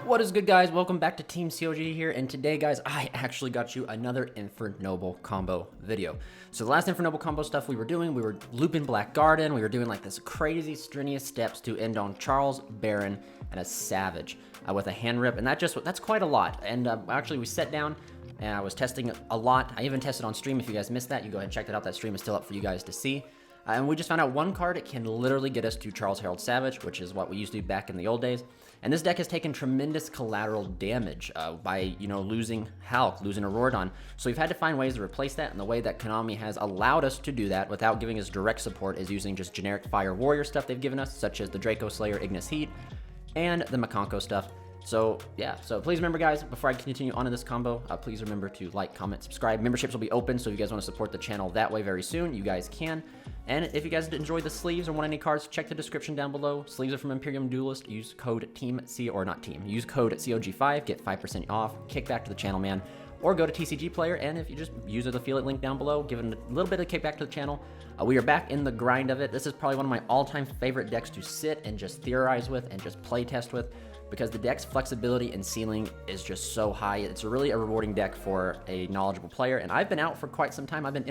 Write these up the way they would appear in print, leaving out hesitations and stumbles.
What is good, guys? Welcome back to Team COG here, and today, guys, I actually got you another Infernoble combo video. So the last Infernoble combo stuff we were doing, we were looping Black Garden, we were doing like this crazy strenuous steps to end on Charles, Baron, and a Savage with a hand rip, and that's quite a lot. And actually, we sat down and I was testing a lot. I even tested on stream. If you guys missed that, you go ahead and check that out. That stream is still up for you guys to see. And we just found out one card, it can literally get us to Charles Herald Savage, which is what we used to do back in the old days. And this deck has taken tremendous collateral damage by, losing Hulk, losing Auroradon. So we've had to find ways to replace that, and the way that Konami has allowed us to do that without giving us direct support is using just generic Fire Warrior stuff they've given us, such as the Draco Slayer, Ignis Heat, and the Makonko stuff. So yeah, so please remember, guys, before I continue on in this combo, please remember to like, comment, subscribe. Memberships will be open, so if you guys want to support the channel that way very soon, you guys can. And if you guys enjoy the sleeves or want any cards, check the description down below. Sleeves are from Imperium Duelist. Use code use code COG5, get 5% off. Kickback to the channel, man. Or go to TCG Player, and if you just use the affiliate link down below, give it a little bit of kickback to the channel. We are back in the grind of it. This is probably one of my all-time favorite decks to sit and just theorize with and just play test with, because the deck's flexibility and ceiling is just so high. It's really a rewarding deck for a knowledgeable player, and I've been out for quite some time. I've been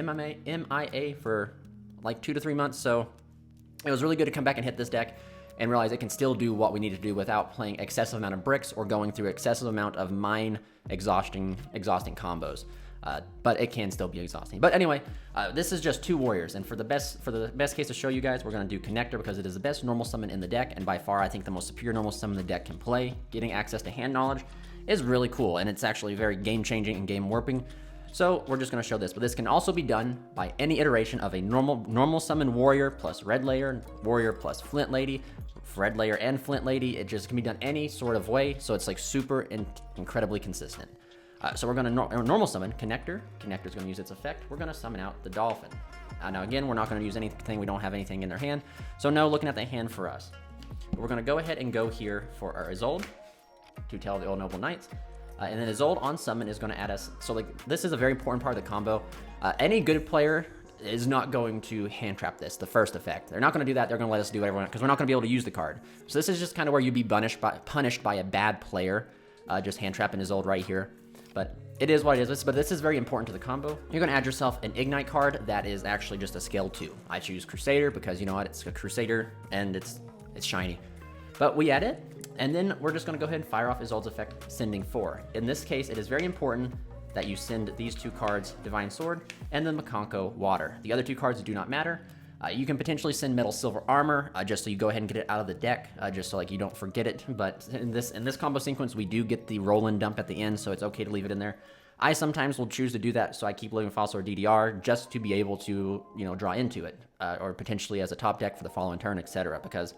MIA for like 2 to 3 months, so it was really good to come back and hit this deck and realize it can still do what we need to do without playing excessive amount of bricks or going through excessive amount of mine exhausting combos. But it can still be exhausting. But anyway, this is just 2 warriors, and for the best case to show you guys, we're going to do Connector because it is the best normal summon in the deck, and by far I think the most superior normal summon the deck can play. Getting access to hand knowledge is really cool, and it's actually very game changing and game warping. So we're just going to show this, but this can also be done by any iteration of a normal summon warrior plus red layer, warrior plus flint lady, red layer and flint lady. It just can be done any sort of way, so it's like super incredibly consistent. So we're going to normal summon Connector. Connector's going to use its effect. We're going to summon out the Dolphin. Now again, we're not going to use anything. We don't have anything in their hand, so no looking at the hand for us. But we're going to go ahead and go here for our Isolde to tell the Old Noble Knights. And then Isolde on summon is going to add us. So like this is a very important part of the combo. Any good player is not going to hand trap this, the first effect. They're not going to do that. They're going to let us do whatever, because we're not going to be able to use the card. So this is just kind of where you'd be punished by a bad player, just hand trapping Isolde right here. But it is what it is. But this is very important to the combo. You're going to add yourself an Ignite card that is actually just a scale 2. I choose Crusader because you know what? It's a Crusader and it's shiny. But we add it. And then we're just going to go ahead and fire off Isolde's effect, sending 4. In this case, it is very important that you send these 2 cards, Divine Sword, and then Makonko Water. The other 2 cards do not matter. You can potentially send Metal Silver Armor, just so you go ahead and get it out of the deck, just so like you don't forget it. But in this combo sequence, we do get the roll and dump at the end, so it's okay to leave it in there. I sometimes will choose to do that, so I keep Living Fossil or DDR just to be able to, draw into it, or potentially as a top deck for the following turn, etc. Because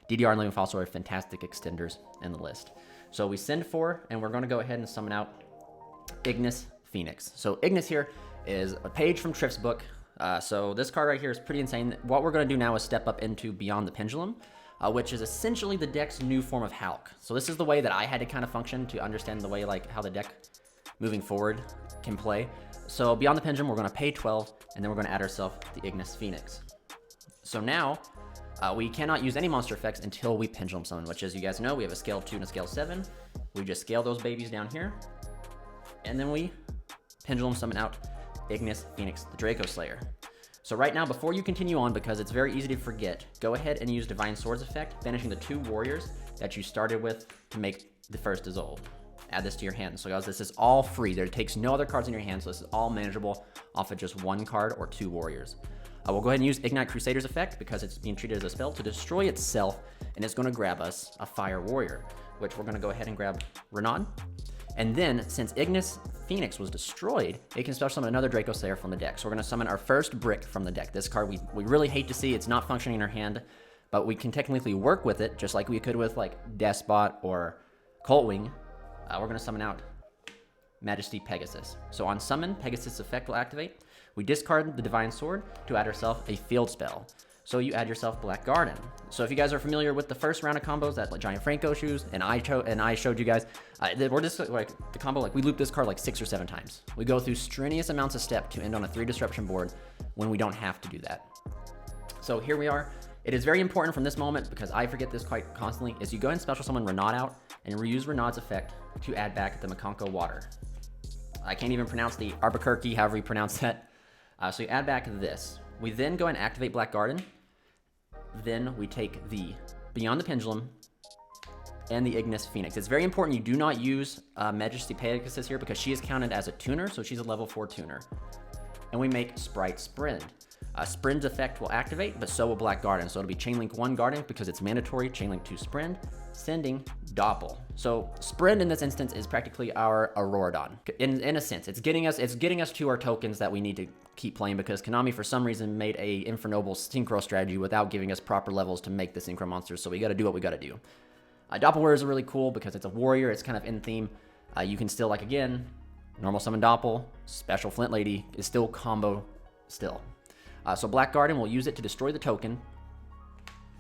DDR and Living Fossil are fantastic extenders in the list. So we send 4, and we're going to go ahead and summon out Ignis Phoenix. So Ignis here is a page from Triff's book. So this card right here is pretty insane. What we're going to do now is step up into Beyond the Pendulum, which is essentially the deck's new form of Hulk. So this is the way that I had to kind of function to understand the way how the deck moving forward can play. So Beyond the Pendulum, we're going to pay 12, and then we're going to add ourselves the Ignis Phoenix. So now we cannot use any monster effects until we Pendulum Summon, which, as you guys know, we have a scale 2 and a scale 7. We just scale those babies down here, and then we Pendulum Summon out Ignis Phoenix, the Draco Slayer. So right now, before you continue on, because it's very easy to forget, go ahead and use Divine Swords effect, banishing the 2 warriors that you started with to make the first Isolde. Add this to your hand. So guys, this is all free. There takes no other cards in your hand, so this is all manageable off of just 1 card or 2 warriors. We'll go ahead and use Ignite Crusader's effect because it's being treated as a spell to destroy itself, and it's going to grab us a Fire Warrior, which we're going to go ahead and grab Renan. And then, since Ignis Phoenix was destroyed, it can special summon another Draco Slayer from the deck. So we're going to summon our first brick from the deck. This card we really hate to see. It's not functioning in our hand, but we can technically work with it, just like we could with like Despot or Coltwing. We're going to summon out Majesty Pegasus. So on summon, Pegasus effect will activate. We discard the Divine Sword to add ourselves a field spell. So you add yourself Black Garden. So if you guys are familiar with the first round of combos that like Giant Franco choose, and I showed you guys, we're just like the combo, like we loop this card like 6 or 7 times. We go through strenuous amounts of step to end on a 3 disruption board when we don't have to do that. So here we are. it is very important from this moment, because I forget this quite constantly, is you go ahead and special summon Renaud out and reuse Renaud's effect to add back the Makonko water. I can't even pronounce the Albuquerque, however you pronounce that. So you add back this. We then go and activate Black Garden. Then we take the Beyond the Pendulum and the Ignis Phoenix. It's very important you do not use Majesty Pegasus here, because she is counted as a tuner, so she's a level 4 tuner. And we make Sprite Sprint. Sprint's effect will activate, but so will Black Garden. So it'll be Chainlink 1 Garden because it's mandatory, Chainlink 2 Sprint, sending Doppel. So Sprint in this instance is practically our Auroradon. In a sense, it's getting us to our tokens that we need to keep playing, because Konami for some reason made a Infernoble Synchro strategy without giving us proper levels to make the Synchro monsters, so we gotta do what we gotta do. Doppel Warriors are really cool because it's a warrior, it's kind of in theme. You can still, like again, normal summon Doppel, special Flint Lady is still combo still. So Black Garden will use it to destroy the token,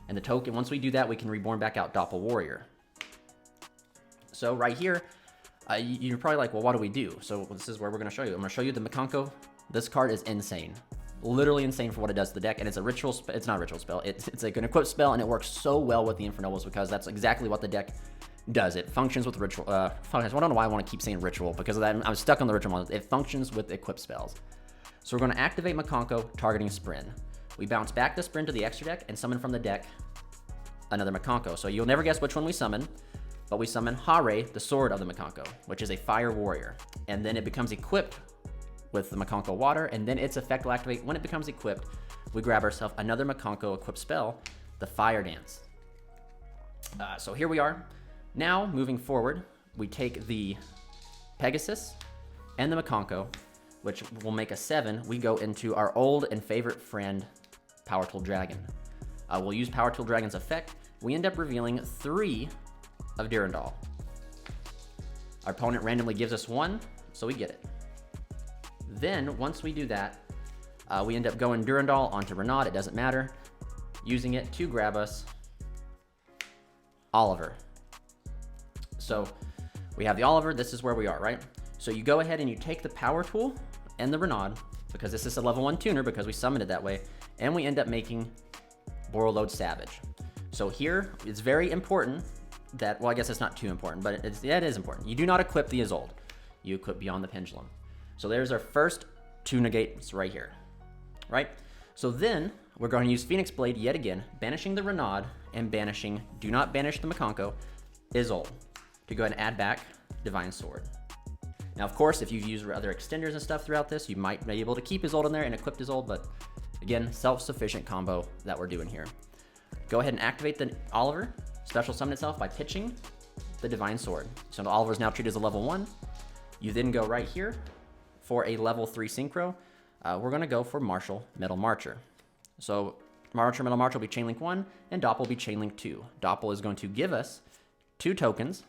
and the token, once we do that, we can reborn back out Doppel Warrior. So right here, you're probably like, well, what do we do? So this is where we're gonna show you. I'm gonna show you the Makonko. This card is insane. Literally insane for what it does to the deck, and it's a ritual spell. It's not a ritual spell. It's like an equipped spell, and it works so well with the Infernobles because that's exactly what the deck does. It functions with ritual. I don't know why I want to keep saying ritual, because of that I'm stuck on the ritual model. It functions with equipped spells. So we're going to activate Makonko, targeting Sprint. We bounce back the Sprint to the extra deck and summon from the deck another Makonko. So you'll never guess which one we summon, but we summon Hare, the sword of the Makonko, which is a fire warrior, and then it becomes equipped with the Makonko water, and then its effect will activate. When it becomes equipped, we grab ourselves another Makonko equipped spell, the Fire Dance. So here we are. Now, moving forward, we take the Pegasus and the Makonko, which will make a 7. We go into our old and favorite friend, Power Tool Dragon. We'll use Power Tool Dragon's effect. We end up revealing 3 of Durandal. Our opponent randomly gives us 1, so we get it. Then, once we do that, we end up going Durandal onto Renaud, it doesn't matter, using it to grab us Oliver. So, we have the Oliver, this is where we are, right? So you go ahead and you take the Power Tool and the Renaud, because this is a level 1 tuner, because we summoned it that way, and we end up making Borreload Savage. So here, it's very important that, well, I guess it's not too important, but it is important. You do not equip the Isolde. You equip Beyond the Pendulum. So there's our first 2 negates right here, right? So then we're going to use Phoenix Blade yet again, banishing the Renaud and banishing, do not banish the Makonko, Isolde, to go ahead and add back Divine Sword. Now, of course, if you've used other extenders and stuff throughout this, you might be able to keep Isolde in there and equip Isolde, but again, self-sufficient combo that we're doing here. Go ahead and activate the Oliver, special summon itself by pitching the Divine Sword. So the Oliver is now treated as a level 1. You then go right here for a level 3 synchro. We're gonna go for Martial Metal Marcher. So Martial Metal Marcher will be Chainlink 1, and Doppel will be Chainlink 2. Doppel is going to give us 2 tokens,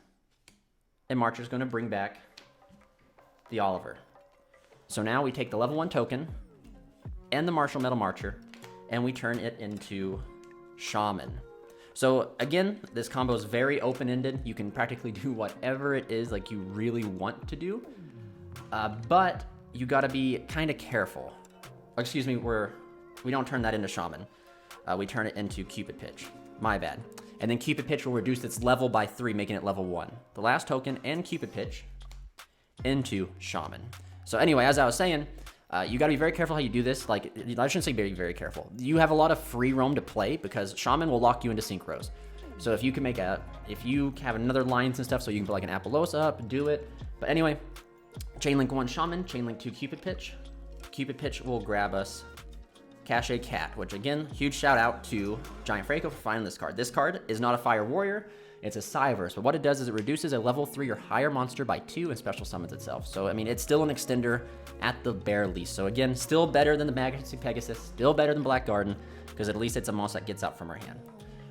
and Marcher is gonna bring back the Oliver. So now we take the level 1 token and the Martial Metal Marcher, and we turn it into Shaman. So again, this combo is very open-ended. You can practically do whatever it is like you really want to do, but you gotta be kind of careful. Excuse me, we don't turn that into Shaman. We turn it into Cupid Pitch. My bad. And then Cupid Pitch will reduce its level by 3, making it level 1. The last token and Cupid Pitch into Shaman. So anyway, as I was saying, you gotta be very careful how you do this. Like, I shouldn't say very, very careful. You have a lot of free roam to play because Shaman will lock you into synchros. So if you can if you have another lines and stuff, so you can put like an Apollosa up, do it. But anyway, Chainlink 1 Shaman, Chainlink 2 Cupid Pitch. Cupid Pitch will grab us Cache Cat, which again, huge shout out to Giant Franco for finding this card. This card is not a Fire Warrior, it's a Cyverse, but what it does is it reduces a level 3 or higher monster by 2 and special summons itself. So, I mean, it's still an extender at the bare least. So again, still better than the Majesty Pegasus, still better than Black Garden, because at least it's a monster that gets out from our hand.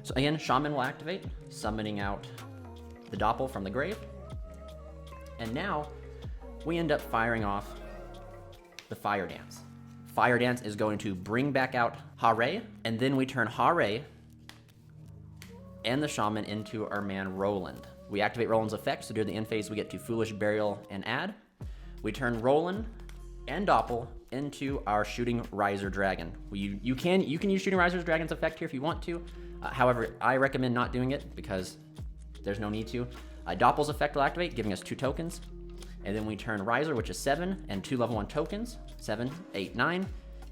So again, Shaman will activate, summoning out the Doppel from the grave. And now, we end up firing off the Fire Dance. Fire Dance is going to bring back out Hare, and then we turn Hare and the Shaman into our man Roland. We activate Roland's effect, so during the end phase we get to Foolish Burial and add. We turn Roland and Doppel into our Shooting Riser Dragon. You can use Shooting Riser Dragon's effect here if you want to. However, I recommend not doing it because there's no need to. Doppel's effect will activate, giving us 2 tokens. And then we turn Riser, which is 7, and 2 level 1 tokens, 7, 8, 9,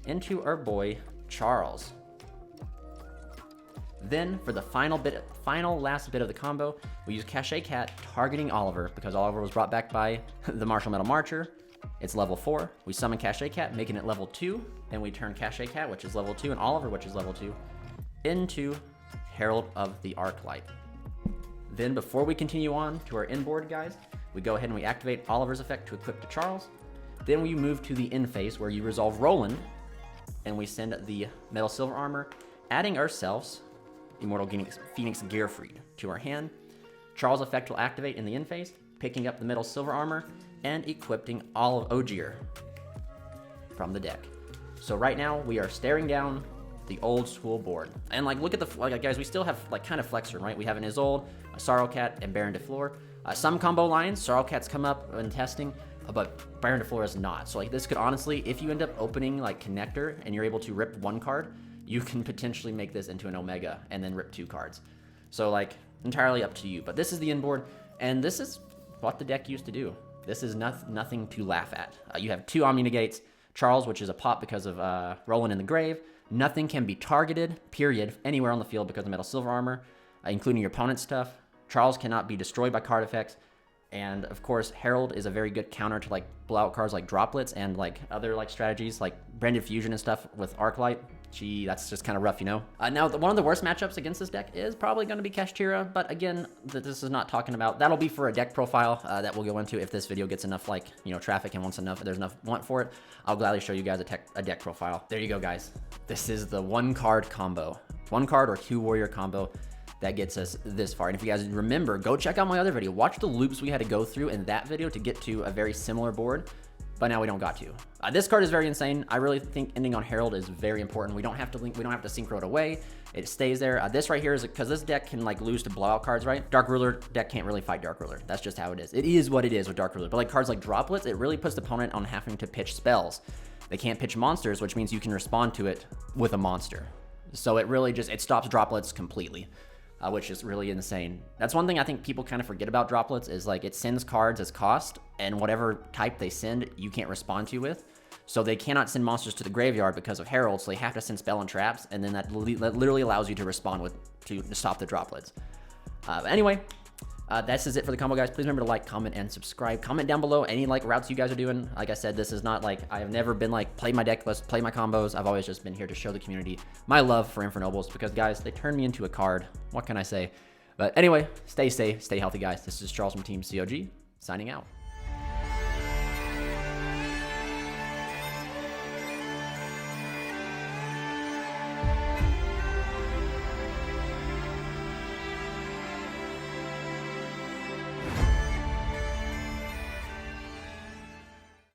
into our boy Charles. Then for the last bit of the combo, we use Cachet Cat targeting Oliver because Oliver was brought back by the Martial Metal Marcher. It's level 4. We summon Cachet Cat, making it level 2, and we turn Cachet Cat, which is level 2, and Oliver, which is level 2, into Herald of the Arclight. Then before we continue on to our inboard, guys, we go ahead and we activate Oliver's effect to equip to Charles. Then we move to the in phase where you resolve Roland, and we send the Metal Silver Armor, adding ourselves Immortal Phoenix Gearfried to our hand. Charles' effect will activate in the in phase, picking up the Metal Silver Armor and equipping all of Ogier from the deck. So right now we are staring down the old school board. And like, look at the, guys, we still have like kind of Flexor, right? We have an Isolde, a Sorrow Cat, and Baron de Fleur. Some combo lines, Sorrow Cat's come up in testing, but Baron de Fleur is not. So like this could honestly, if you end up opening like Connector and you're able to rip 1 card, you can potentially make this into an Omega and then rip 2 cards. So like entirely up to you. But this is the inboard, and this is what the deck used to do. This is nothing to laugh at. You have 2 Omni Negates, Charles, which is a pop because of Roland in the grave. Nothing can be targeted, period, anywhere on the field because of Metal Silver Armor, including your opponent's stuff. Charles cannot be destroyed by card effects. And of course, Herald is a very good counter to like blowout cards like Droplets and like other like strategies like Branded Fusion and stuff with Arclight. Gee, that's just kind of rough, you know? Now, one of the worst matchups against this deck is probably going to be Kashtira, but again, this is not talking about, that'll be for a deck profile that we'll go into if this video gets enough like, you know, traffic and there's enough want for it. I'll gladly show you guys a deck profile. There you go, guys. This is the 1 card combo. 1 card or 2 warrior combo that gets us this far. And if you guys remember, go check out my other video. Watch the loops we had to go through in that video to get to a very similar board, but now we don't got to. This card is very insane. I really think ending on Herald is very important. We don't have to synchro it away. It stays there. This right here is because this deck can like lose to blowout cards, right? Dark Ruler deck can't really fight Dark Ruler. That's just how it is. It is what it is with Dark Ruler. But like cards like Droplets, it really puts the opponent on having to pitch spells. They can't pitch monsters, which means you can respond to it with a monster. So it really just, it stops Droplets completely. Which is really insane. That's one thing I think people kind of forget about Droplets is like it sends cards as cost, and whatever type they send, you can't respond to with. So they cannot send monsters to the graveyard because of Herald, so they have to send spell and traps, and then that literally allows you to respond with to stop the Droplets. Anyway, this is it for the combo, guys. Please remember to like, comment, and subscribe. Comment down below any like routes you guys are doing. Like I said, this is not like, I have never been like, play my deck list, play my combos. I've always just been here to show the community my love for Infernobles because, guys, they turned me into a card. What can I say? But anyway, stay safe, stay healthy, guys. This is Charles from Team COG, signing out.